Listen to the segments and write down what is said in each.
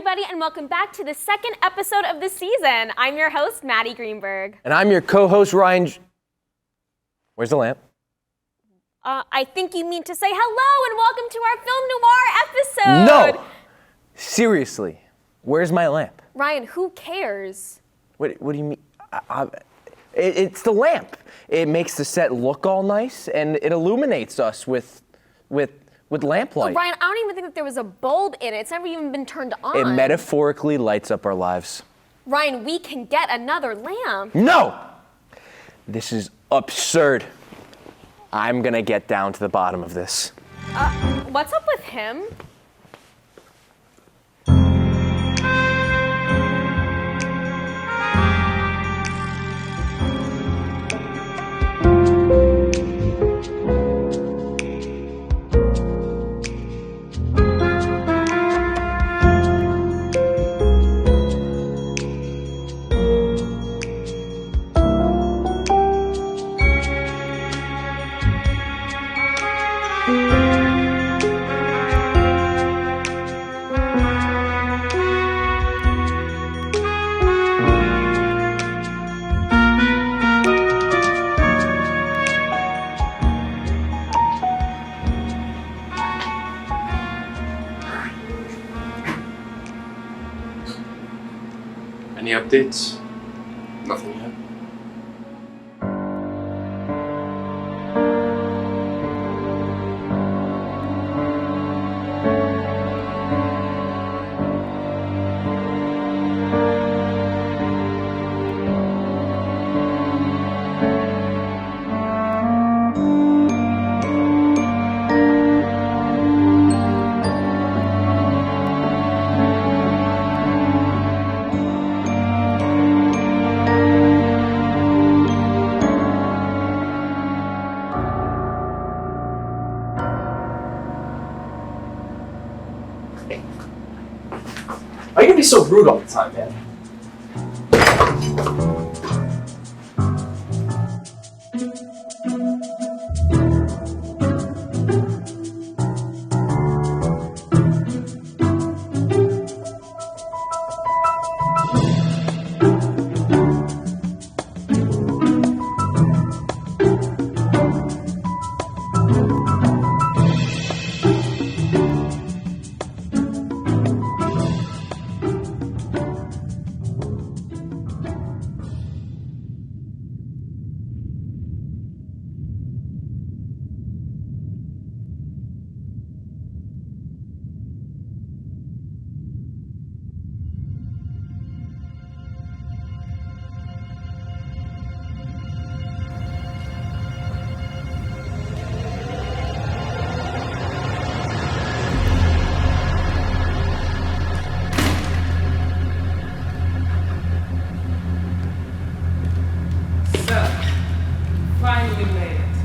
everybody, and welcome back to the second episode of the season. I'm your host, Maddie Greenberg. And I'm your co-host, Ryan. Where's the lamp? I think you mean to say hello and welcome to our Film Noir episode. No! Seriously, where's my lamp? Ryan, who cares? What do you mean? It's the lamp. It makes the set look all nice, and it illuminates us with lamplight. Ryan, I don't even think that there was a bulb in it. It's never even been turned on. It metaphorically lights up our lives. Ryan, we can get another lamp. No! This is absurd. I'm gonna get down to the bottom of this. What's up with him? Any updates? Nothing yet. Why are you gonna be so rude all the time, man? Finally made it.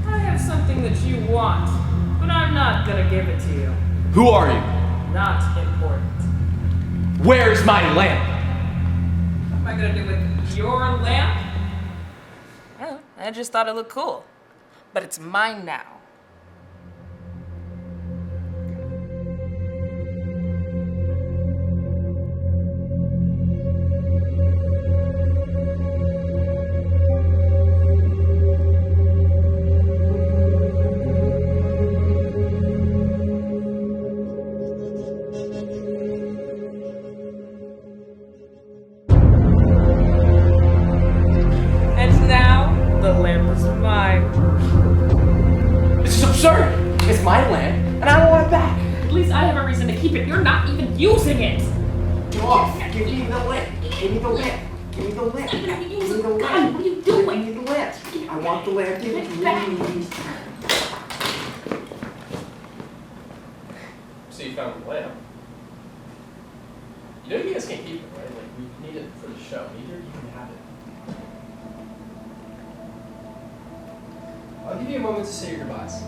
I have something that you want, but I'm not gonna give it to you. Who are you? Not important. Where's my lamp? What am I gonna do with your lamp? Well, I just thought it looked cool. But it's mine now. And now, the lamp is mine. This is absurd! It's my lamp, and I don't want it back. At least I have a reason to keep it. You're not even using it. Get off! Give me the lamp! Give me the lamp! Give me the lamp! Give me the lamp! What are you doing? Give me the lamp! I want the lamp. Give it back! So you found the lamp? You know you guys can't keep it, right? Like, we need it for the show. Neither you can have it. I'll give you a moment to say your goodbyes.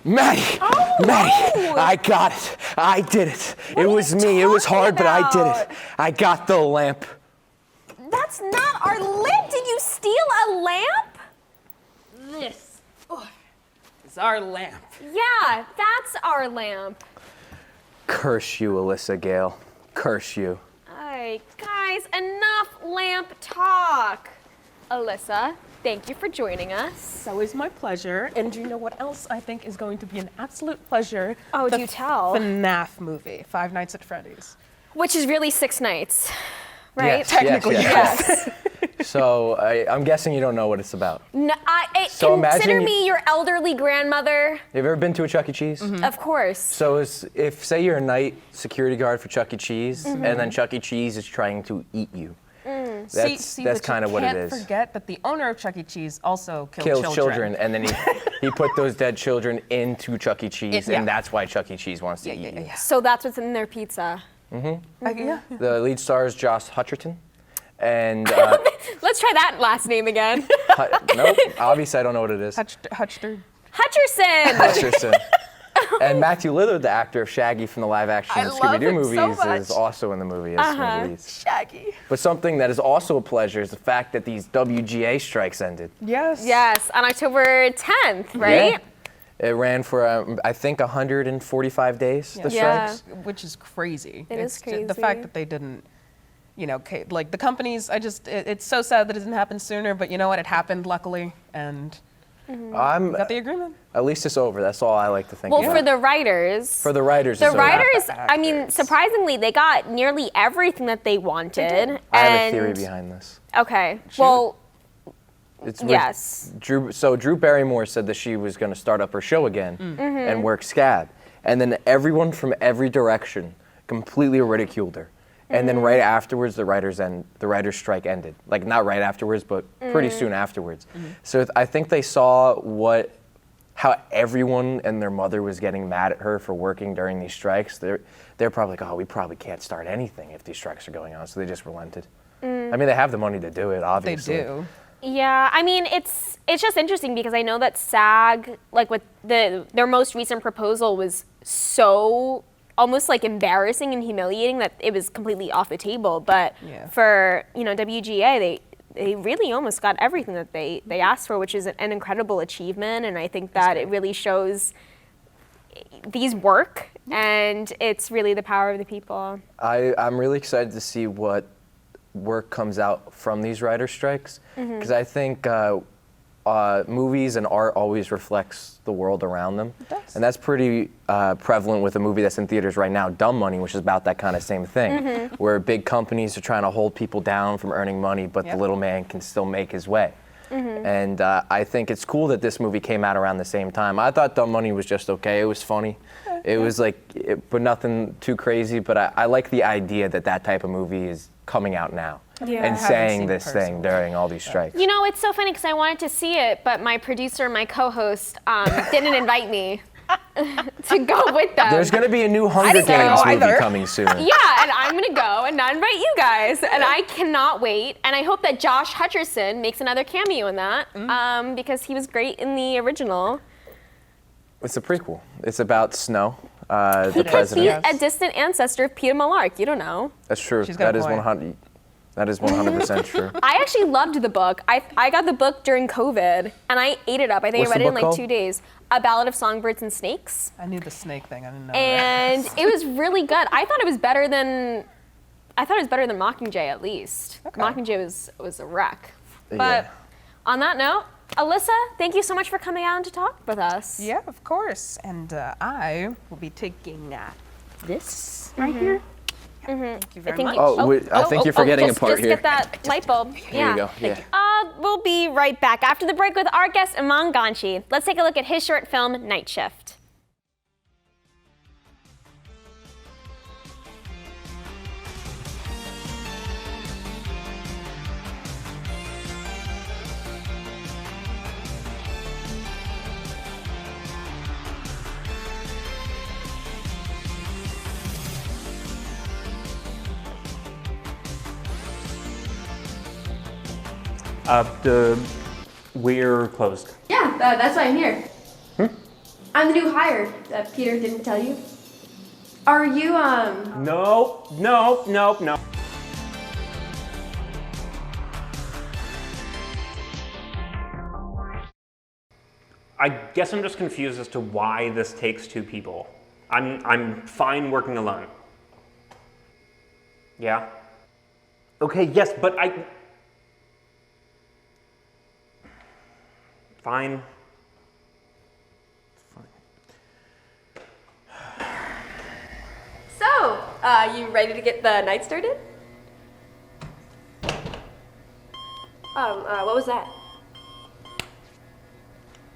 Maddie, I got it. I did it. It was me. It was hard, but I did it. I got the lamp. That's not our lamp. Did you steal a lamp? This is our lamp. Yeah, that's our lamp. Curse you, Alyssa Gale. Curse you. Alright, guys, enough lamp talk. Alyssa, thank you for joining us. So is my pleasure. And do you know what else I think is going to be an absolute pleasure? Oh, the do tell. FNAF movie, Five Nights at Freddy's. Which is really 6 nights, right? Yes, Technically, yes. So I'm guessing you don't know what it's about. No, So consider imagine- me your elderly grandmother. Have you ever been to a Chuck E. Cheese? Of course. So if say you're a night security guard for Chuck E. Cheese, and then Chuck E. Cheese is trying to eat you. That's but kind of you what it can't is. forget that the owner of Chuck E. Cheese also killed Kills children, and then he put those dead children into Chuck E. Cheese, Yeah. and that's why Chuck E. Cheese wants to eat you. So that's what's in their pizza. Yeah. The lead star is Josh Hutcherson, and Let's try that last name again. nope, obviously I don't know what it is. Hutchter. Hutcherson. Hutcherson. And Matthew Lillard, the actor of Shaggy from the live-action I love Scooby-Doo him so movies, much. is also in the movie as one of the leads. Shaggy. But something that is also a pleasure is the fact that these WGA strikes ended. Yes. Yes, on October 10th, right? Yeah. It ran for, I think, 145 days, the Yeah. strikes. Which is crazy. It is The crazy. fact that they didn't, like the companies, it's so sad that it didn't happen sooner, but you know what? It happened, luckily, and I'm, got the agreement. at least it's over. That's all I like to think Well, about. for the writers. For the writers, The it's over. writers, the I mean, actors. surprisingly, they got nearly everything that they wanted. I have a and- theory behind this. Okay. Well, It's with yes. Drew Barrymore said that she was going to start up her show again Mm-hmm. and work SCAD. And then everyone from every direction completely ridiculed her. And then Mm-hmm. right afterwards, the writers' strike ended. Like not right afterwards, but pretty Mm. soon afterwards. So I think they saw how everyone and their mother was getting mad at her for working during these strikes. They're probably like, oh, we probably can't start anything if these strikes are going on. So they just relented. Mm. I mean, they have the money to do it, They obviously. do. Yeah, I mean, it's just interesting because I know that SAG, like with their most recent proposal was so almost like embarrassing and humiliating that it was completely off the table. But Yeah. for, WGA, they really almost got everything that they asked for, which is an incredible achievement. And I think that it really shows these work, and it's really the power of the people. I'm really excited to see what work comes out from these writer strikes, because I think movies and art always reflects the world around them. does. And that's pretty prevalent with a movie that's in theaters right now, Dumb Money, which is about that kind of same thing, where big companies are trying to hold people down from earning money, but the Yep. little man can still make his way. And I think it's cool that this movie came out around the same time. I thought Dumb Money was just okay. It was funny. It was but nothing too crazy. But I like the idea that that type of movie is coming out now Yeah. I and haven't saying seen it this thing personally. during all these strikes. It's so funny because I wanted to see it, but my producer, my co-host, didn't invite me to go with them. There's going to be a new Hunger didn't go Games movie either. coming soon. Yeah, and I'm gonna go and not invite you guys, and I cannot wait. And I hope that Josh Hutcherson makes another cameo in that, because he was great in the original. It's a prequel. It's about Snow, the He could be president. a distant ancestor of Peter Malark. You don't know. That's true. She's got That a is point. 100. That is 100% true. I actually loved the book. I got the book during COVID, and I ate it up. I think What's I read the it in book like called? 2 days. A Ballad of Songbirds and Snakes. I knew the snake thing. I didn't know that. And it was really good. I thought it was better than Mockingjay, at least. Okay. Mockingjay was a wreck. But Yeah. on that note, Alyssa, thank you so much for coming out to talk with us. Yeah, of course. And I will be taking this right here. Thank you very much. I think you're forgetting a part just here. get that light bulb. Here you go. Yeah. We'll be right back after the break with our guest, Iman Ganshi. Let's take a look at his short film, Night Shift. We're closed. Yeah, that's why I'm here. I'm the new hire that Peter didn't tell you. Are you, Nope, nope, nope, nope. I guess I'm just confused as to why this takes two people. I'm fine working alone. Yeah? Okay, yes, but Fine. So, you ready to get the night started? What was that?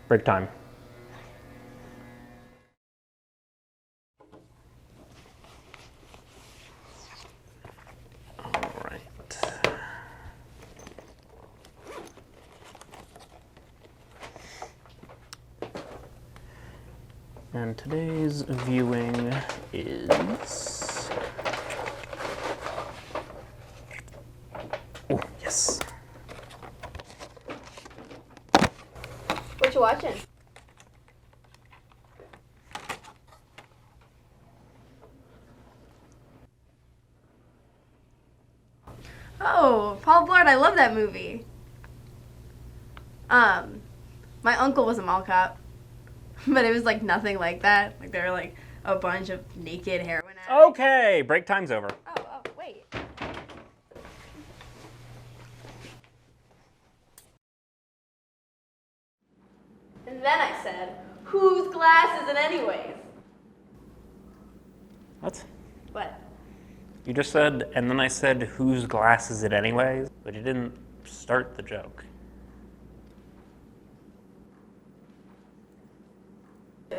Break time. All right. And today's viewing is... Oh, yes. What you watching? Oh, Paul Blart, I love that movie. My uncle was a mall cop, but it was like nothing like that. Like there were like a bunch of naked heroin addicts. Okay, break time's over. Oh, wait. And then I said, whose glass is it anyways? What? What? You just said, and then I said, whose glass is it anyways? But you didn't start the joke.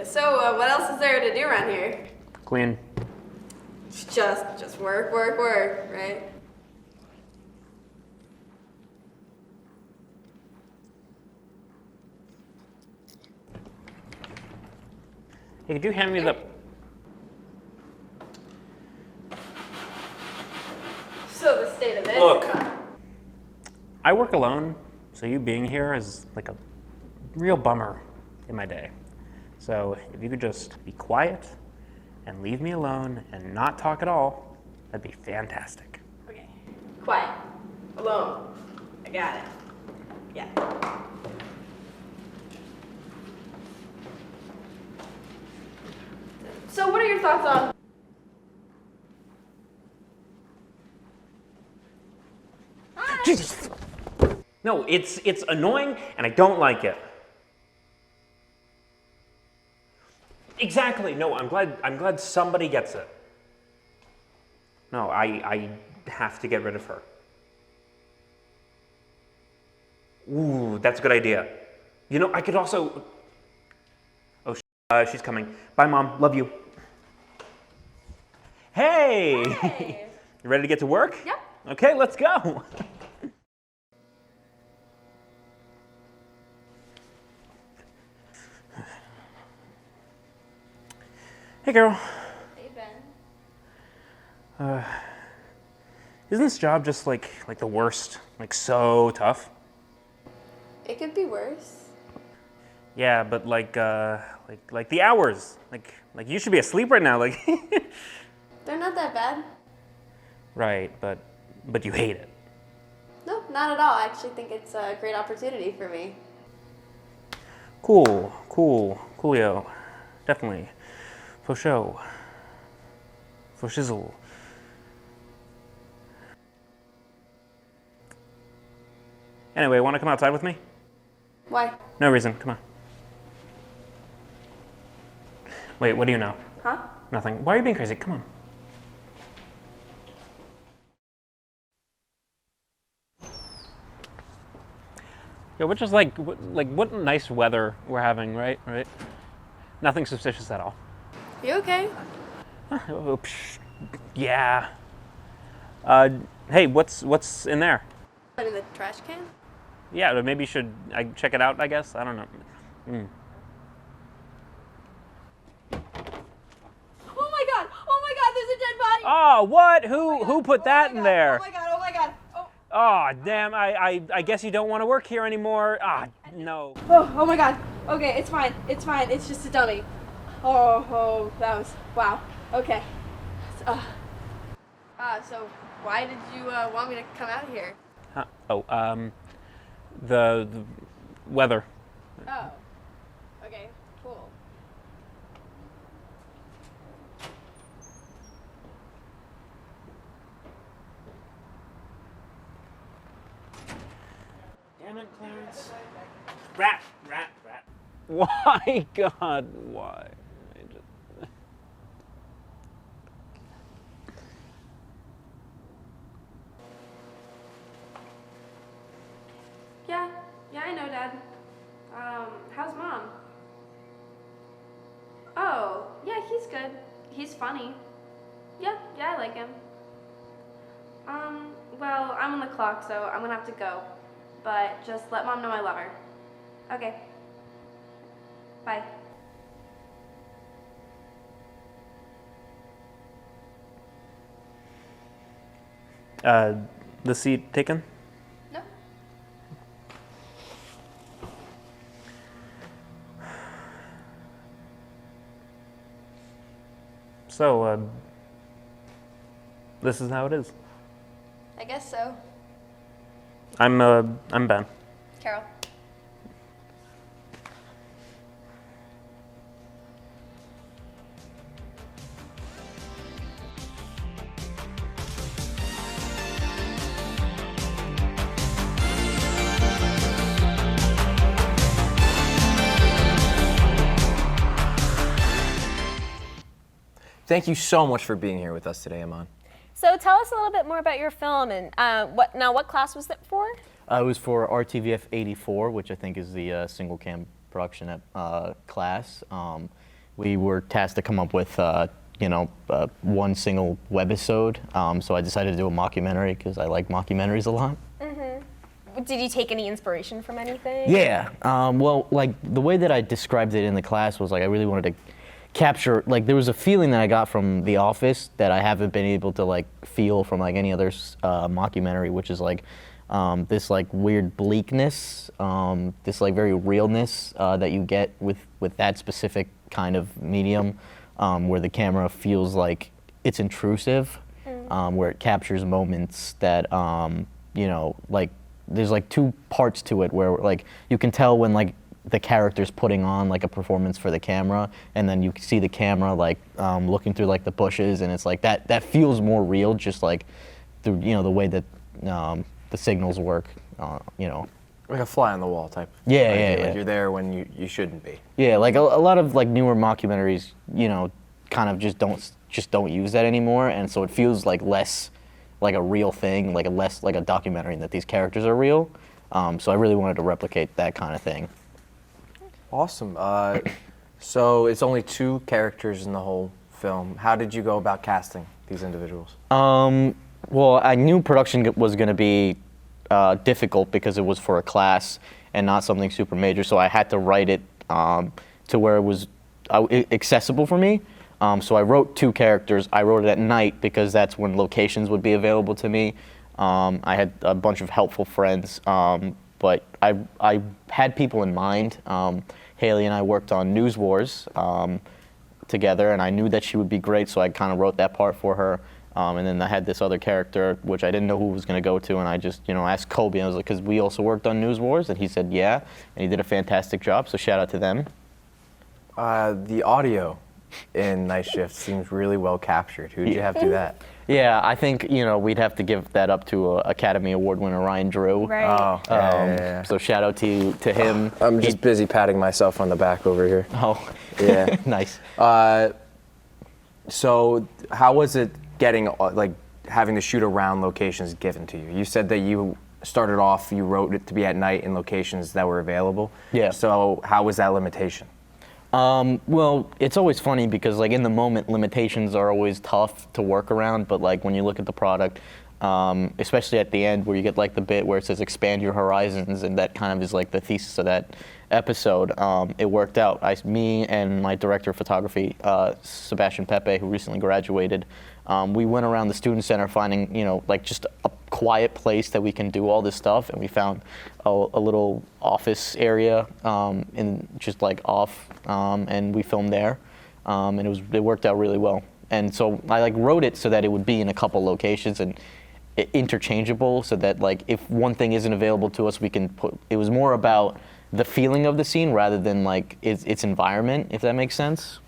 So, what else is there to do around here? Queen. Just work, work, work, right? Hey, could you hand me the... So the state of it. Look. I work alone, so you being here is like a real bummer in my day. So if you could just be quiet and leave me alone and not talk at all, that'd be fantastic. Okay. Quiet. Alone. I got it. Yeah. So what are your thoughts on... Jesus! No, it's annoying and I don't like it. Exactly. No, I'm glad somebody gets it. No, I have to get rid of her. Ooh, that's a good idea. You know, I could also... Oh, she's coming. Bye, Mom. Love you. Hey! Hey. You ready to get to work? Yep. Okay, let's go. Hey, girl. Hey, Ben. Isn't this job just like the worst? Like so tough? It could be worse. Yeah, but like the hours. Like you should be asleep right now. Like. They're not that bad. Right, but you hate it. No, not at all. I actually think it's a great opportunity for me. Coolio. Definitely. For show. For shizzle. Anyway, want to come outside with me? Why? No reason. Come on. Wait, what do you know? Huh? Nothing. Why are you being crazy? Come on. Yeah, which is like what nice weather we're having, right? Right. Nothing suspicious at all. You okay? Oh, psh, yeah. Hey, what's in there? Put in the trash can? Yeah, but maybe I check it out, I guess? I don't know. Oh my god, there's a dead body! Oh, what? Who put that in there? Oh my god. Oh, damn, I guess you don't want to work here anymore. Ah, No. Oh my god. Okay, it's fine. It's fine. It's just a dummy. Oh, that was, wow. Okay. So why did you want me to come out here? The weather. Oh. Okay, cool. Damn it, Clarence. Rat. Why, God, why? Yeah, I know, Dad. How's Mom? Oh, yeah, he's good. He's funny. Yeah, I like him. Well, I'm on the clock, so I'm gonna have to go. But just let Mom know I love her. Okay. Bye. The seat taken? No. So, this is how it is. I guess so. I'm Ben. Carol. Thank you so much for being here with us today, Aman. So tell us a little bit more about your film and what class was it for? It was for RTVF 84, which I think is the single cam production class. We were tasked to come up with, one single webisode. So I decided to do a mockumentary because I like mockumentaries a lot. Did you take any inspiration from anything? Yeah. Well, like the way that I described it in the class was like I really wanted to capture, like there was a feeling that I got from The Office that I haven't been able to like feel from like any other mockumentary, which is like this like weird bleakness, this like very realness that you get with that specific kind of medium, where the camera feels like it's intrusive, where it captures moments that like there's like two parts to it where like you can tell when like the character's putting on like a performance for the camera, and then you see the camera like looking through like the bushes, and it's like that feels more real, just like through the way that the signals work, Like a fly on the wall type. Yeah, Like, yeah, like yeah. you're there when you shouldn't be. Yeah, like a lot of like newer mockumentaries, kind of just don't use that anymore, and so it feels like less like a real thing, like less like a documentary, and that these characters are real. So I really wanted to replicate that kind of thing. Awesome. So it's only 2 characters in the whole film. How did you go about casting these individuals? Well, I knew production was going to be difficult because it was for a class and not something super major, so I had to write it to where it was accessible for me. So I wrote 2 characters. I wrote it at night because that's when locations would be available to me. I had a bunch of helpful friends, but I had people in mind. Haley and I worked on News Wars together, and I knew that she would be great, so I kind of wrote that part for her. And then I had this other character, which I didn't know who it was going to go to, and I just, asked Kobe. I was like, because we also worked on News Wars, and he said, yeah, and he did a fantastic job, so shout out to them. The audio in Night Shift seems really well captured. Who did you have do that? Yeah, I think, we'd have to give that up to Academy Award winner Ryan Drew. Right. Oh, yeah. So shout out to him. I'm just busy patting myself on the back over here. Oh, Yeah. nice. So how was it getting, like, having to shoot around locations given to you? You said that you started off, you wrote it to be at night in locations that were available. Yeah. So how was that limitation? Well, it's always funny because like in the moment, limitations are always tough to work around, but like when you look at the product, especially at the end where you get like the bit where it says expand your horizons, and that kind of is like the thesis of that episode. It worked out. Me and my director of photography, Sebastian Pepe, who recently graduated, we went around the student center finding, like just a quiet place that we can do all this stuff, and we found a little office area in just like off, and we filmed there, and it worked out really well. And so I like wrote it so that it would be in a couple locations and interchangeable, so that like if one thing isn't available to us, we can put. It was more about the feeling of the scene rather than like its environment, if that makes sense.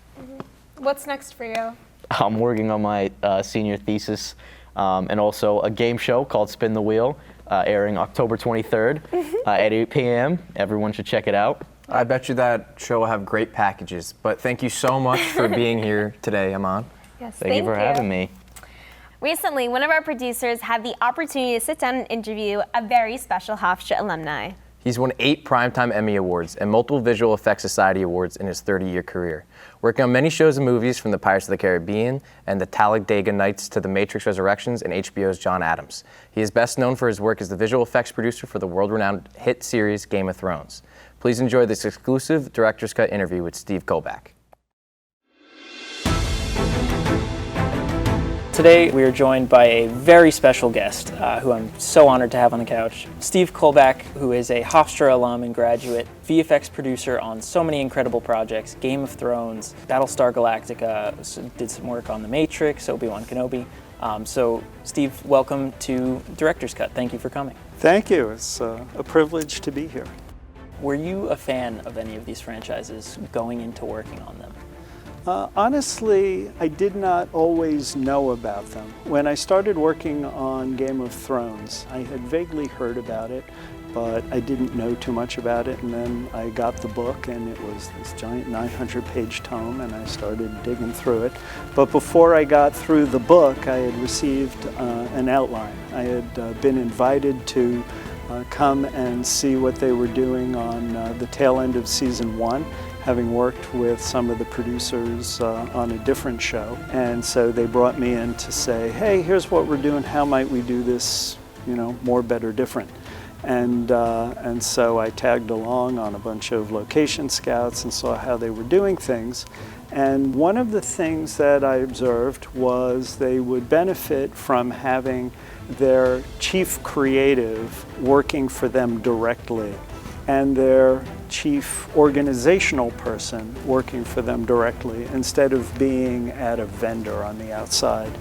What's next for you? I'm working on my senior thesis, and also a game show called Spin the Wheel, airing October 23rd at 8 p.m. Everyone should check it out. I bet you that show will have great packages. But thank you so much for being here today, Aman. Yes, Thank you for having me. Recently, one of our producers had the opportunity to sit down and interview a very special Hofstra alumni. He's won 8 Primetime Emmy Awards and multiple Visual Effects Society Awards in his 30-year career. Working on many shows and movies from the Pirates of the Caribbean and the Talladega Nights to the Matrix Resurrections and HBO's John Adams. He is best known for his work as the visual effects producer for the world-renowned hit series Game of Thrones. Please enjoy this exclusive Director's Cut interview with Steve Kobach. Today we are joined by a very special guest who I'm so honored to have on the couch. Steve Kobach, who is a Hofstra alum and graduate, VFX producer on so many incredible projects, Game of Thrones, Battlestar Galactica, did some work on The Matrix, Obi-Wan Kenobi. So Steve, welcome to Director's Cut. Thank you for coming. Thank you. It's a privilege to be here. Were you a fan of any of these franchises going into working on them? Honestly, I did not always know about them. When I started working on Game of Thrones, I had vaguely heard about it, but I didn't know too much about it. And then I got the book, and it was this giant 900-page tome, and I started digging through it. But before I got through the book, I had received an outline. I had been invited to come and see what they were doing on the tail end of season 1. Having worked with some of the producers on a different show. And so they brought me in to say, hey, here's what we're doing, how might we do this, more, better, different. And so I tagged along on a bunch of location scouts and saw how they were doing things. And one of the things that I observed was they would benefit from having their chief creative working for them directly, and their chief organizational person working for them directly instead of being at a vendor on the outside.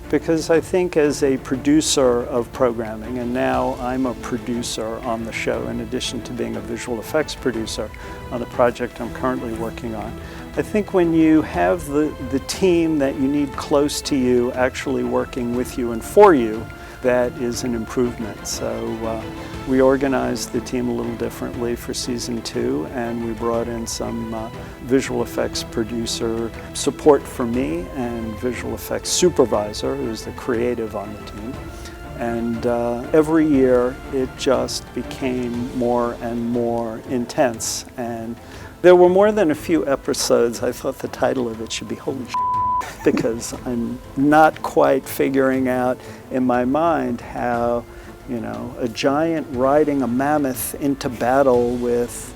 Because I think as a producer of programming, and now I'm a producer on the show in addition to being a visual effects producer on the project I'm currently working on, I think when you have the team that you need close to you actually working with you and for you, that is an improvement. So we organized the team a little differently for season 2, and we brought in some visual effects producer support for me and visual effects supervisor, who's the creative on the team. And every year it just became more and more intense. And there were more than a few episodes. I thought the title of it should be Holy Shit, because I'm not quite figuring out in my mind how, a giant riding a mammoth into battle with,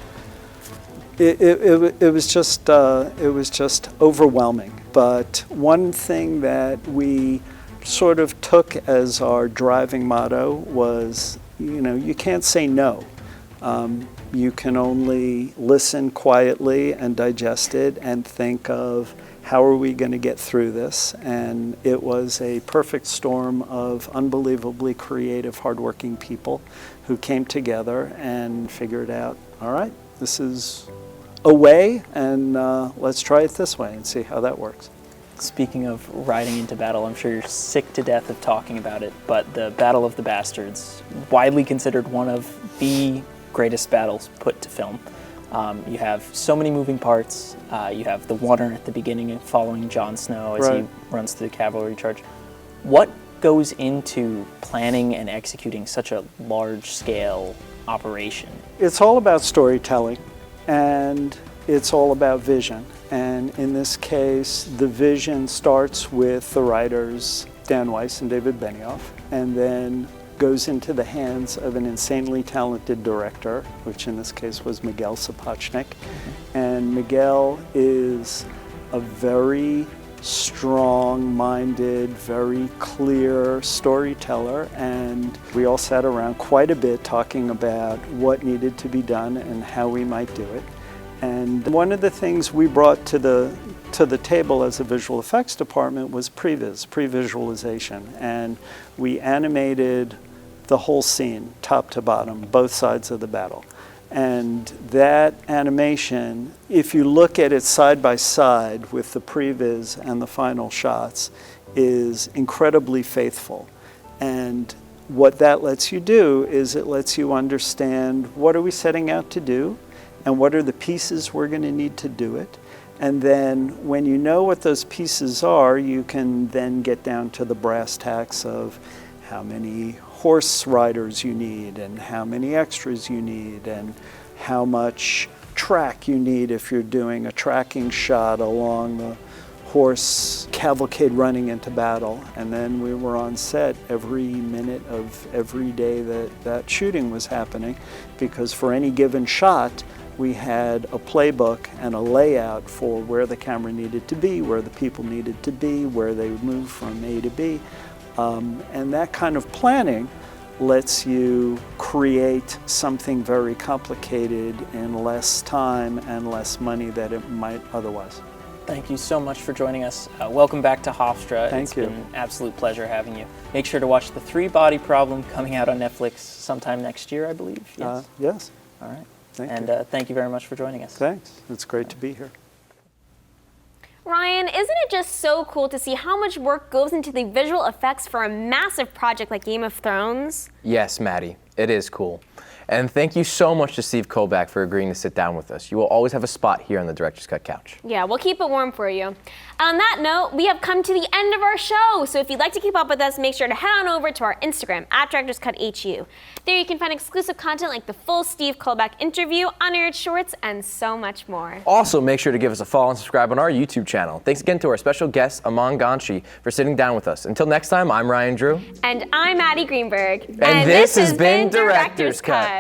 it was just overwhelming. But one thing that we sort of took as our driving motto was, you can't say no. You can only listen quietly and digest it and think of, how are we going to get through this? And it was a perfect storm of unbelievably creative, hardworking people who came together and figured out, all right, this is a way, and let's try it this way and see how that works. Speaking of riding into battle, I'm sure you're sick to death of talking about it, but the Battle of the Bastards, widely considered one of the greatest battles put to film. You have so many moving parts. You have the Water at the beginning following Jon Snow as he runs through the cavalry charge. What goes into planning and executing such a large-scale operation? It's all about storytelling, and it's all about vision. And in this case, the vision starts with the writers Dan Weiss and David Benioff, and then goes into the hands of an insanely talented director, which in this case was Miguel Sapochnik. And Miguel is a very strong-minded, very clear storyteller, and we all sat around quite a bit talking about what needed to be done and how we might do it. And one of the things we brought to the table as a visual effects department was pre-visualization, and we animated the whole scene, top to bottom, both sides of the battle. And that animation, if you look at it side by side with the previs and the final shots, is incredibly faithful. And what that lets you do is it lets you understand what are we setting out to do and what are the pieces we're going to need to do it. And then when you know what those pieces are, you can then get down to the brass tacks of how many horse riders you need and how many extras you need and how much track you need if you're doing a tracking shot along the horse cavalcade running into battle. And then we were on set every minute of every day that shooting was happening, because for any given shot we had a playbook and a layout for where the camera needed to be, where the people needed to be, where they would move from A to B. And that kind of planning lets you create something very complicated in less time and less money than it might otherwise. Thank you so much for joining us. Welcome back to Hofstra. Thank you. It's been an absolute pleasure having you. Make sure to watch The Three Body Problem, coming out on Netflix sometime next year, I believe. Yes. Yes. All right. Thank you. Thank you very much for joining us. Thanks. It's great to be here. Ryan, isn't it just so cool to see how much work goes into the visual effects for a massive project like Game of Thrones? Yes, Maddie, it is cool. And thank you so much to Steve Kovac for agreeing to sit down with us. You will always have a spot here on the Director's Cut couch. Yeah, we'll keep it warm for you. On that note, we have come to the end of our show. So if you'd like to keep up with us, make sure to head on over to our Instagram @DirectorsCutHU. There you can find exclusive content like the full Steve Kovac interview, unaired shorts, and so much more. Also, make sure to give us a follow and subscribe on our YouTube channel. Thanks again to our special guest, Aman Ganshi, for sitting down with us. Until next time, I'm Ryan Drew. And I'm Maddie Greenberg. And this has been Director's Cut.